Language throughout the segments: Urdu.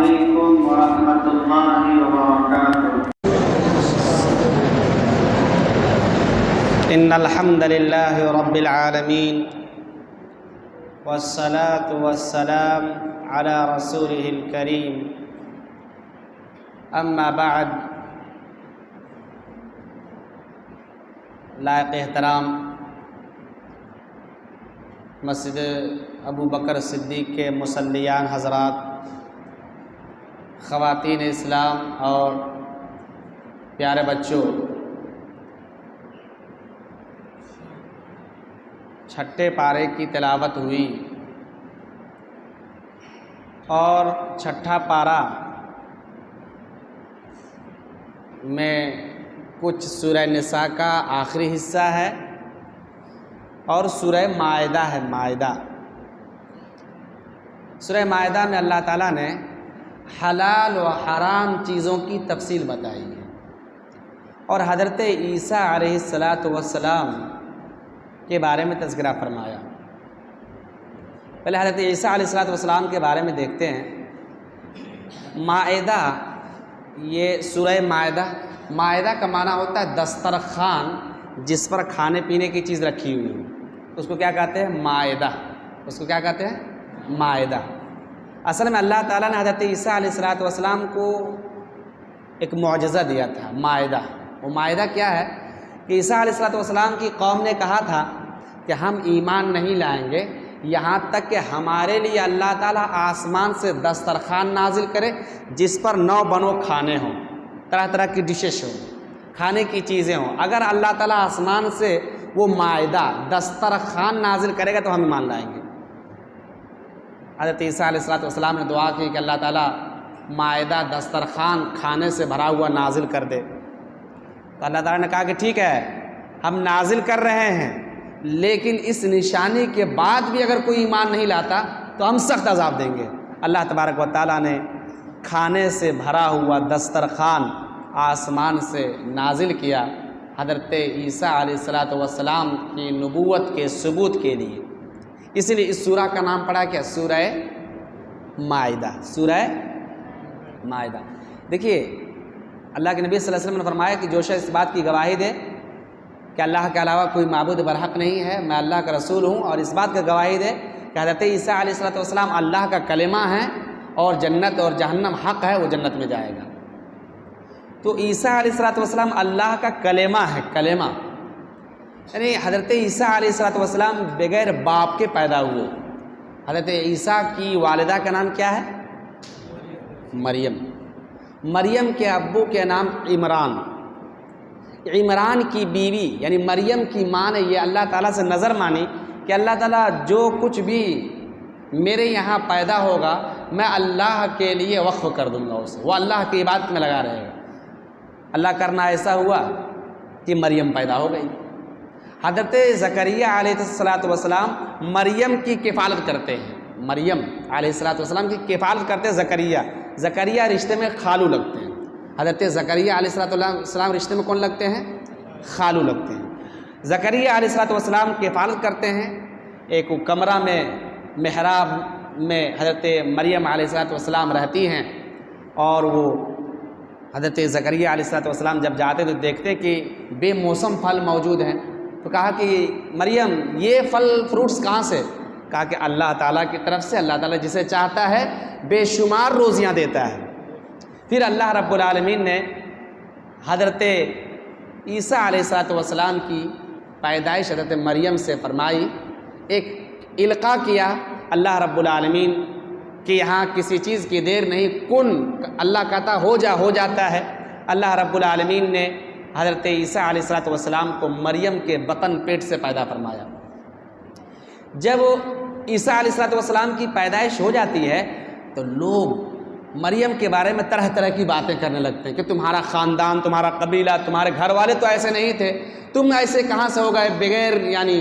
عليكم ورحمة الله وبركاته. إن الحمد لله رب العالمين والصلاة والسلام على رسوله الكريم اما بعد. لائق احترام مسجد ابو بکر صدیق کے مصلیان حضرات، خواتین اسلام اور پیارے بچوں، چھٹے پارے کی تلاوت ہوئی اور چھٹا پارہ میں کچھ سورہ نساء کا آخری حصہ ہے اور سورہ مائدہ ہے. سورہ مائدہ میں اللہ تعالیٰ نے حلال و حرام چیزوں کی تفصیل بتائی ہے اور حضرت عیسیٰ علیہ السلام کے بارے میں تذکرہ فرمایا. پہلے حضرت عیسیٰ علیہ السلام کے بارے میں دیکھتے ہیں. مائدہ، یہ سورہ مائدہ کا معنی ہوتا ہے دسترخوان جس پر کھانے پینے کی چیز رکھی ہوئی ہو، اس کو کیا کہتے ہیں؟ مائدہ. اس کو کیا کہتے ہیں؟ مائدہ. اصل میں اللہ تعالیٰ نے حضرت عیسیٰ علیہ السلام کو ایک معجزہ دیا تھا، مائدہ. وہ مائدہ کیا ہے کہ عیسیٰ علیہ السلام کی قوم نے کہا تھا کہ ہم ایمان نہیں لائیں گے یہاں تک کہ ہمارے لیے اللہ تعالیٰ آسمان سے دسترخوان نازل کرے جس پر 9 بنو کھانے ہوں، طرح طرح کی ڈشز ہوں، کھانے کی چیزیں ہوں. اگر اللہ تعالیٰ آسمان سے وہ مائدہ دسترخوان نازل کرے گا تو ہم ایمان لائیں گے. حضرت عیسیٰ علیہ السلام نے دعا کی کہ اللہ تعالیٰ مائدہ دسترخوان کھانے سے بھرا ہوا نازل کر دے. تو اللہ تعالیٰ نے کہا کہ ٹھیک ہے، ہم نازل کر رہے ہیں، لیکن اس نشانی کے بعد بھی اگر کوئی ایمان نہیں لاتا تو ہم سخت عذاب دیں گے. اللہ تبارک و تعالیٰ نے کھانے سے بھرا ہوا دسترخوان آسمان سے نازل کیا حضرت عیسیٰ علیہ السلام کی نبوت کے ثبوت کے لیے. اس لیے اس سورہ کا نام پڑا کیا؟ سورہ مائدہ. سورہ مائدہ. دیکھیے، اللہ کے نبی صلی اللہ علیہ وسلم نے فرمایا کہ جو شخص اس بات کی گواہی دے کہ اللہ کے علاوہ کوئی معبود برحق نہیں ہے، میں اللہ کا رسول ہوں، اور اس بات کا گواہی دے کہ حضرت عیسیٰ علیہ السلام اللہ کا کلمہ ہے اور جنت اور جہنم حق ہے، وہ جنت میں جائے گا. تو عیسیٰ علیہ السلام اللہ کا کلمہ ہے. کلمہ یعنی حضرت عیسیٰ علیہ السلام بغیر باپ کے پیدا ہوئے. حضرت عیسیٰ کی والدہ کا نام کیا ہے؟ مریم. مریم کے ابو کے نام عمران. عمران کی بیوی یعنی مریم کی ماں نے یہ اللہ تعالیٰ سے نظر مانی کہ اللہ تعالیٰ جو کچھ بھی میرے یہاں پیدا ہوگا میں اللہ کے لیے وقف کر دوں گا اسے، وہ اللہ کی عبادت میں لگا رہے گا. اللہ کرنا ایسا ہوا کہ مریم پیدا ہو گئی. حضرت زکریا علیہ السلام مریم کی کفالت کرتے ہیں. مریم علیہ السلام کی کفالت کرتے ہیں زکریا رشتے میں خالو لگتے ہیں. حضرت زکریا علیہ السلام رشتے میں کون لگتے ہیں؟ خالو لگتے ہیں. زکریا علیہ السلام کفالت کرتے ہیں. ایک کمرہ میں محراب میں حضرت مریم علیہ السلام رہتی ہیں اور وہ حضرت زکریا علیہ السلام جب جاتے تو دیکھتے کہ بے موسم پھل موجود ہیں. تو کہا کہ مریم یہ پھل فروٹس کہاں سے؟ کہا کہ اللہ تعالیٰ کی طرف سے. اللہ تعالیٰ جسے چاہتا ہے بے شمار روزیاں دیتا ہے. پھر اللہ رب العالمین نے حضرت عیسیٰ علیہ السلام کی پیدائش حضرت مریم سے فرمائی. ایک القاء کیا اللہ رب العالمین کہ یہاں کسی چیز کی دیر نہیں، کن اللہ کہتا ہو جاتا ہے. اللہ رب العالمین نے حضرت عیسیٰ علیہ السلام کو مریم کے بطن پیٹ سے پیدا فرمایا. جب عیسیٰ علیہ السلام کی پیدائش ہو جاتی ہے تو لوگ مریم کے بارے میں طرح طرح کی باتیں کرنے لگتے ہیں کہ تمہارا خاندان، تمہارا قبیلہ، تمہارے گھر والے تو ایسے نہیں تھے، تم ایسے کہاں سے ہو گئے بغیر یعنی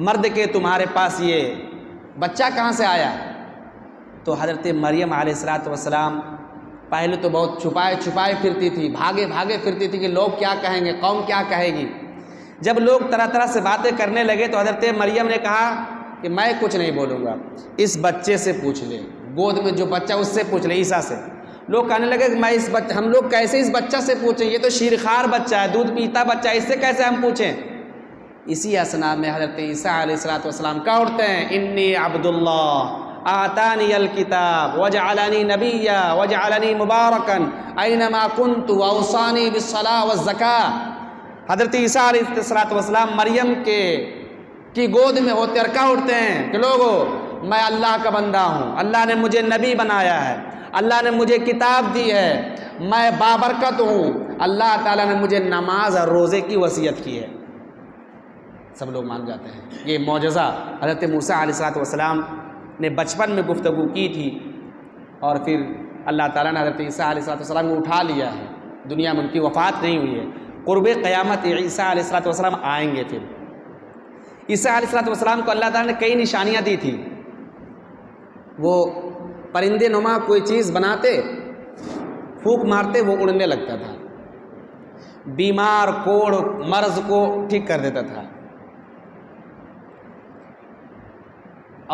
مرد کے، تمہارے پاس یہ بچہ کہاں سے آیا؟ تو حضرت مریم علیہ السلام پہلے تو بہت چھپائے پھرتی تھی، بھاگے پھرتی تھی کہ لوگ کیا کہیں گے، قوم کیا کہے گی. جب لوگ طرح طرح سے باتیں کرنے لگے تو حضرت مریم نے کہا کہ میں کچھ نہیں بولوں گا، اس بچے سے پوچھ لیں. گود میں جو بچہ اس سے پوچھ لیں، عیسیٰ سے۔ لوگ کہنے لگے کہ ہم لوگ کیسے اس بچہ سے پوچھیں، یہ تو شیرخوار بچہ ہے، دودھ پیتا بچہ ہے، اس سے کیسے ہم پوچھیں؟ اسی اسنا میں حضرت عیسیٰ علیہ السلام کہا اٹھتے ہیں انی عبداللہ آتانی الکتاب وجعلنی نبیا وجعلنی مبارکا اینما کنت واوصانی بالصلاۃ والزکاۃ۔ حضرت عیسیٰ علیہ السلام مریم کی گود میں ہوتے اور کہا اٹھتے ہیں کہ لوگو میں اللہ کا بندہ ہوں، اللہ نے مجھے نبی بنایا ہے، اللہ نے مجھے کتاب دی ہے، میں بابرکت ہوں، اللہ تعالیٰ نے مجھے نماز اور روزے کی وصیت کی ہے۔ سب لوگ مان جاتے ہیں۔ یہ معجزہ حضرت موسیٰ علیہ السلام نے بچپن میں گفتگو کی تھی، اور پھر اللہ تعالیٰ نے حضرت عیسیٰ علیہ السلام کو اٹھا لیا ہے، دنیا میں ان کی وفات نہیں ہوئی ہے۔ قرب قیامت عیسیٰ علیہ السلام آئیں گے۔ پھر عیسیٰ علیہ السلام کو اللہ تعالیٰ نے کئی نشانیاں دی تھی۔ وہ پرندے نما کوئی چیز بناتے، پھونک مارتے، وہ اڑنے لگتا تھا، بیمار کوڑ مرض کو ٹھیک کر دیتا تھا،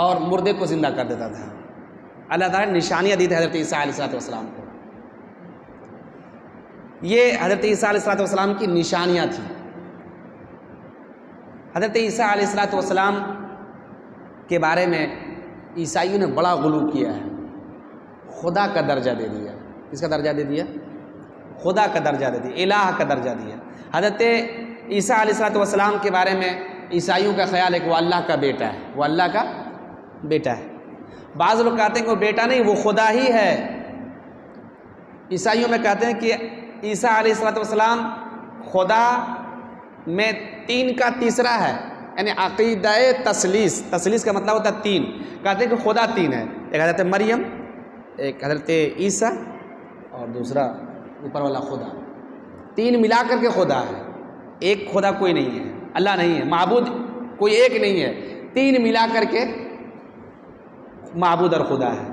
اور مردے کو زندہ کر دیتا تھا۔ اللہ تعالیٰ نے نشانیاں دی تھی حضرت عیسیٰ علیہ السلام کو۔ یہ حضرت عیسیٰ علیہ السلام کی نشانیاں تھیں۔ حضرت عیسیٰ علیہ السلام کے بارے میں عیسائیوں نے بڑا غلو کیا ہے، خدا کا درجہ دے دیا۔ کس کا درجہ دے دیا؟ خدا کا درجہ دے دیا، الہ کا درجہ دیا۔ حضرت عیسیٰ علیہ السلام کے بارے میں عیسائیوں کا خیال ہے کہ وہ اللہ کا بیٹا ہے، وہ اللہ کا بیٹا ہے۔ بعض لوگ کہتے ہیں کہ وہ بیٹا نہیں، وہ خدا ہی ہے۔ عیسائیوں میں کہتے ہیں کہ عیسیٰ علیہ السلام خدا میں تین کا تیسرا ہے، یعنی عقیدہ تثلیث کا مطلب ہوتا ہے تین۔ کہتے ہیں کہ خدا تین ہے، ایک حضرت مریم، ایک حضرت عیسیٰ، اور دوسرا اوپر والا خدا۔ تین ملا کر کے خدا ہے، ایک خدا کوئی نہیں ہے، اللہ نہیں ہے، معبود کوئی ایک نہیں ہے، تین ملا کر کے معبود اور خدا ہے۔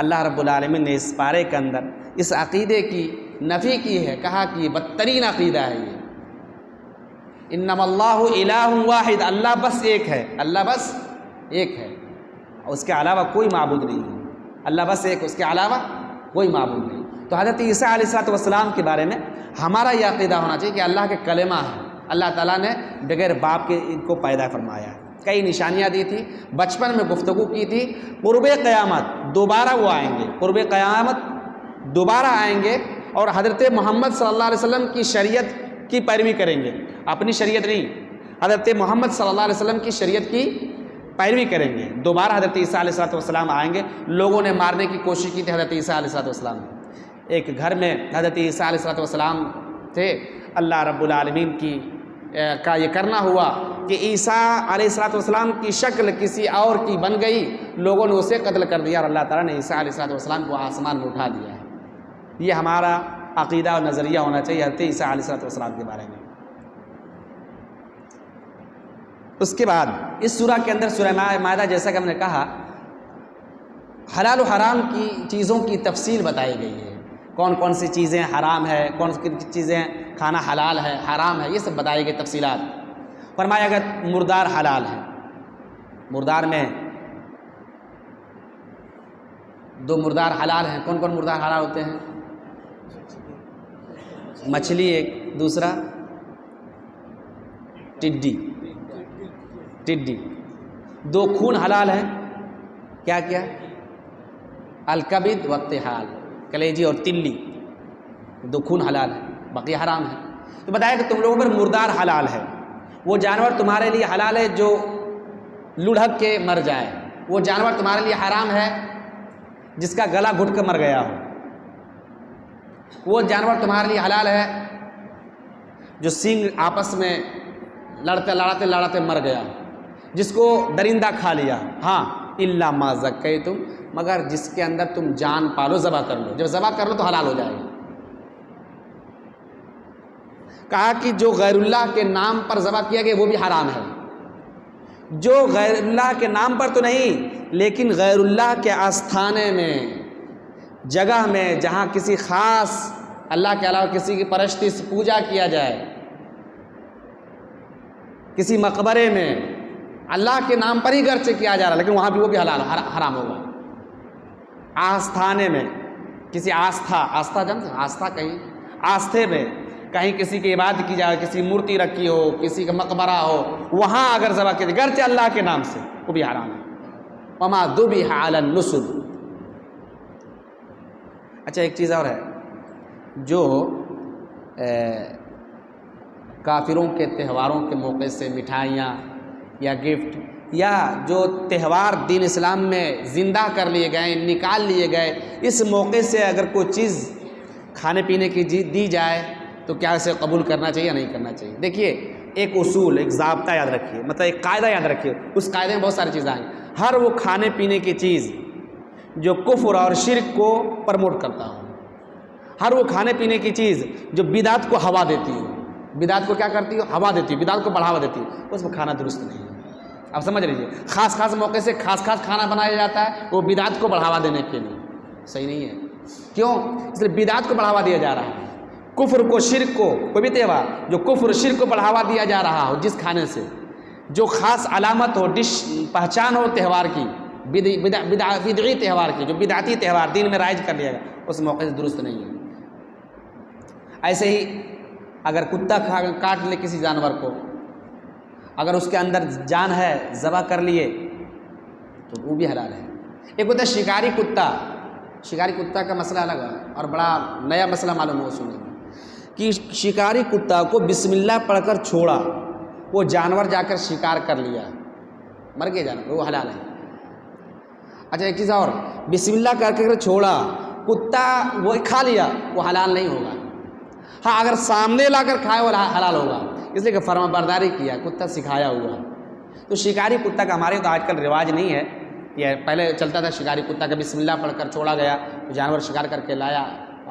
اللہ رب العالمین نے اس پارے کے اندر اس عقیدے کی نفی کی ہے، کہا کہ یہ بدترین عقیدہ ہے۔ یہ انما اللہ الہ واحد، اللہ بس ایک ہے، اللہ بس ایک ہے، اس کے علاوہ کوئی معبود نہیں ہے۔ اللہ بس ایک، اس کے علاوہ کوئی معبود نہیں۔ تو حضرت عیسیٰ علیہ السلام کے بارے میں ہمارا یہ عقیدہ ہونا چاہیے کہ اللہ کے کلمہ ہے، اللہ تعالیٰ نے بغیر باپ کے ان کو پیدا فرمایا ہے۔ کئی نشانیاں دی تھی، بچپن میں گفتگو کی تھی۔ قرب قیامت دوبارہ وہ آئیں گے، قرب قیامت دوبارہ آئیں گے، اور حضرت محمد صلی اللہ علیہ وسلم کی شریعت کی پیروی کریں گے، اپنی شریعت نہیں، حضرت محمد صلی اللہ علیہ وسلم کی شریعت کی پیروی کریں گے۔ دوبارہ حضرت عیسیٰ علیہ السلام آئیں گے۔ لوگوں نے مارنے کی کوشش کی تھی حضرت عیسیٰ علیہ السلام۔ ایک گھر میں حضرت عیسیٰ علیہ السلام تھے، اللہ رب العالمین کا یہ کرنا ہوا کہ عیسیٰ علیہ السلام کی شکل کسی اور کی بن گئی، لوگوں نے اسے قتل کر دیا، اور اللہ تعالیٰ نے عیسیٰ علیہ السلام کو آسمان میں اٹھا دیا ہے۔ یہ ہمارا عقیدہ اور نظریہ ہونا چاہیے حضرت عیسیٰ علیہ السلام کے بارے میں۔ اس کے بعد اس سورہ کے اندر، سورہ مائدہ، جیسا کہ ہم نے کہا، حلال و حرام کی چیزوں کی تفصیل بتائی گئی ہے، کون کون سی چیزیں حرام ہے، کون سی چیزیں کھانا حلال ہے، حرام ہے، یہ سب بتائی گئی تفصیلات۔ فرمایا گیا مردار حلال ہے۔ مردار میں دو مردار حلال ہیں۔ کون کون مردار حلال ہوتے ہیں؟ مچھلی ایک، دوسرا ٹڈی۔ دو خون حلال ہیں، کیا کیا؟ الکبد والطحال، کلیجی اور تلی، دو خون حلال ہے، باقی حرام ہے۔ تو بتایا کہ تم لوگوں پر مردار حلال ہے۔ وہ جانور تمہارے لیے حلال ہے جو لڑھک کے مر جائے، وہ جانور تمہارے لیے حرام ہے جس کا گلا گھٹ کر مر گیا ہو، وہ جانور تمہارے لیے حلال ہے جو سینگ آپس میں لڑاتے مر گیا، جس کو درندہ کھا لیا۔ ہاں الا ما ذکیتم، مگر جس کے اندر تم جان پالو، ذبح کر لو، جب ذبح کر لو تو حلال ہو جائے گا۔ کہا کہ جو غیر اللہ کے نام پر ذبح کیا گیا وہ بھی حرام ہے، جو غیر اللہ کے نام پر تو نہیں لیکن غیر اللہ کے آستانے میں، جگہ میں جہاں کسی خاص اللہ کے علاوہ کسی کی پرستی سے پوجا کیا جائے، کسی مقبرے میں اللہ کے نام پر ہی گرچہ کیا جا رہا ہے لیکن وہاں بھی وہ بھی حرام ہوگا۔ آستھانے میں کسی آستھا جانتے ہیں آستھا کہیں آستھے میں کہیں کسی کی عبادت کی جائے، کسی مورتی رکھی ہو، کسی کا مقبرہ ہو، وہاں اگر ذبح کی جائے گرچہ اللہ کے نام سے، وہ بھی حرام ہے۔ وما ذبح علی النصب۔ اچھا ایک چیز اور ہے، جو کافروں کے تہواروں کے موقع سے مٹھائیاں یا گفٹ یا جو تہوار دین اسلام میں زندہ کر لیے گئے، نکال لیے گئے، اس موقع سے اگر کوئی چیز کھانے پینے کی دی جائے تو کیا اسے قبول کرنا چاہیے یا نہیں کرنا چاہیے؟ دیکھیے ایک اصول، ایک ضابطہ یاد رکھیے، مطلب ایک قاعدہ یاد رکھیے، اس قاعدے میں بہت ساری چیزیں آئیں۔ ہر وہ کھانے پینے کی چیز جو کفر اور شرک کو پروموٹ کرتا ہو، ہر وہ کھانے پینے کی چیز جو بدعت کو ہوا دیتی ہو، بدعت کو کیا کرتی ہو؟ ہوا دیتی ہو، بدعت کو بڑھاوا دیتی ہو، اس میں کھانا درست نہیں ہے۔ آپ سمجھ لیجیے، خاص موقع سے خاص کھانا بنایا جاتا ہے، وہ بدعت کو بڑھاوا دینے کے لیے، صحیح نہیں ہے۔ کیوں؟ اس لیے بدعت کو بڑھاوا دیا جا رہا ہے، کفر کو، شرک کو، کوئی بھی تہوار جو کفر شرک کو بڑھاوا دیا جا رہا ہو، جس کھانے سے جو خاص علامت ہو، ڈش پہچان ہو تہوار کی، بدعی تہوار کی، جو بدعتی تہوار دین میں رائج کر لیا گیا، اس موقع سے درست نہیں ہے۔ ایسے ہی اگر کتا کاٹ لے کسی جانور کو، اگر اس کے اندر جان ہے، ذبح کر لیے تو وہ بھی حلال ہے۔ ایک ہوتا ہے شکاری کتا، شکاری کتا کا مسئلہ الگ ہے اور بڑا نیا مسئلہ معلوم ہو سننے میں، کہ شکاری کتا کو بسم اللہ پڑھ کر چھوڑا، وہ جانور جا کر شکار کر لیا، مر گیا جانور، وہ حلال ہے۔ اچھا ایک چیز اور، بسم اللہ کر کے چھوڑا، کتا وہ کھا لیا، وہ حلال نہیں ہوگا۔ ہاں اگر سامنے لا کر کھائے وہ حلال ہوگا، اس لیے کہ فرما برداری کیا، کتا سکھایا ہوا۔ تو شکاری کتا کا ہمارے تو آج کل رواج نہیں ہے، یہ پہلے چلتا تھا شکاری کتا کا بسم اللہ پڑھ کر چھوڑا گیا تو جانور شکار کر کے لایا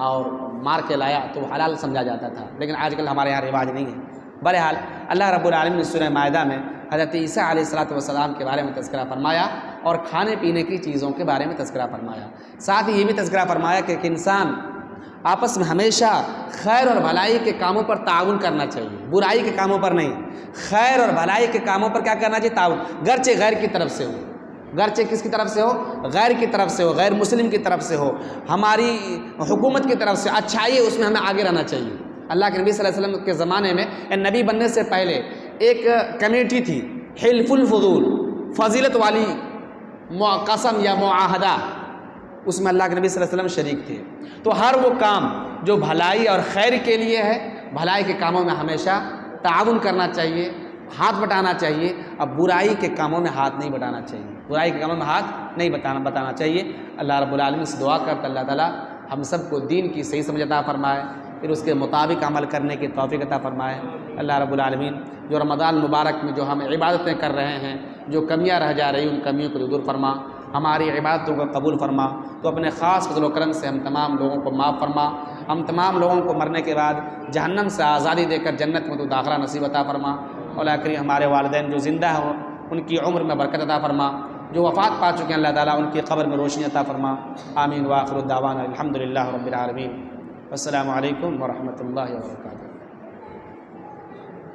اور مار کے لایا تو حلال سمجھا جاتا تھا، لیکن آج کل ہمارے یہاں رواج نہیں ہے۔ بہرحال اللہ رب العالمین نے سورہ مائدہ میں حضرت عیسیٰ علیہ السلام کے بارے میں تذکرہ فرمایا اور کھانے پینے کی چیزوں کے بارے میں تذکرہ فرمایا، ساتھ ہی یہ بھی تذکرہ فرمایا کہ ایک انسان آپس میں ہمیشہ خیر اور بھلائی کے کاموں پر تعاون کرنا چاہیے، برائی کے کاموں پر نہیں، خیر اور بھلائی کے کاموں پر کیا کرنا چاہیے؟ تعاون، گرچہ غیر کی طرف سے ہو، گرچہ کس کی طرف سے ہو؟ غیر کی طرف سے ہو، غیر مسلم کی طرف سے ہو، ہماری حکومت کی طرف سے اچھائی ہے، اس میں ہمیں آگے رہنا چاہیے۔ اللہ کے نبی صلی اللہ علیہ وسلم کے زمانے میں نبی بننے سے پہلے ایک کمیٹی تھی، حلف الفضول، فضیلت والی قسم یا معاہدہ، اس میں اللہ کے نبی صلی اللہ علیہ وسلم شریک تھے۔ تو ہر وہ کام جو بھلائی اور خیر کے لیے ہے، بھلائی کے کاموں میں ہمیشہ تعاون کرنا چاہیے، ہاتھ بٹانا چاہیے، اب برائی کے کاموں میں ہاتھ نہیں بٹانا چاہیے، برائی کے کاموں میں ہاتھ نہیں بتانا چاہیے۔ اللہ رب العالمین سے دعا کرتا اللہ تعالیٰ ہم سب کو دین کی صحیح سمجھ عطا فرمائے، پھر اس کے مطابق عمل کرنے کی توفیق عطا فرمائے۔ اللہ رب العالمین جو رمضان مبارک میں جو ہم عبادتیں کر رہے ہیں، جو کمیاں رہ جا رہی ان کمیوں کو دور فرما، ہماری عبادتوں کو قبول فرما، تو اپنے خاص فضل و کرم سے ہم تمام لوگوں کو معاف فرما، ہم تمام لوگوں کو مرنے کے بعد جہنم سے آزادی دے کر جنت میں تو داخلہ نصیب عطا فرما۔ مولا کریم ہمارے والدین جو زندہ ہوں ان کی عمر میں برکت عطا فرما، جو وفات پا چکے ہیں اللہ تعالیٰ ان کی قبر میں روشنی عطا فرما۔ آمین وآخر الدعوانا الحمدللہ رب العالمین۔ السلام علیکم ورحمۃ اللہ وبرکاتہ۔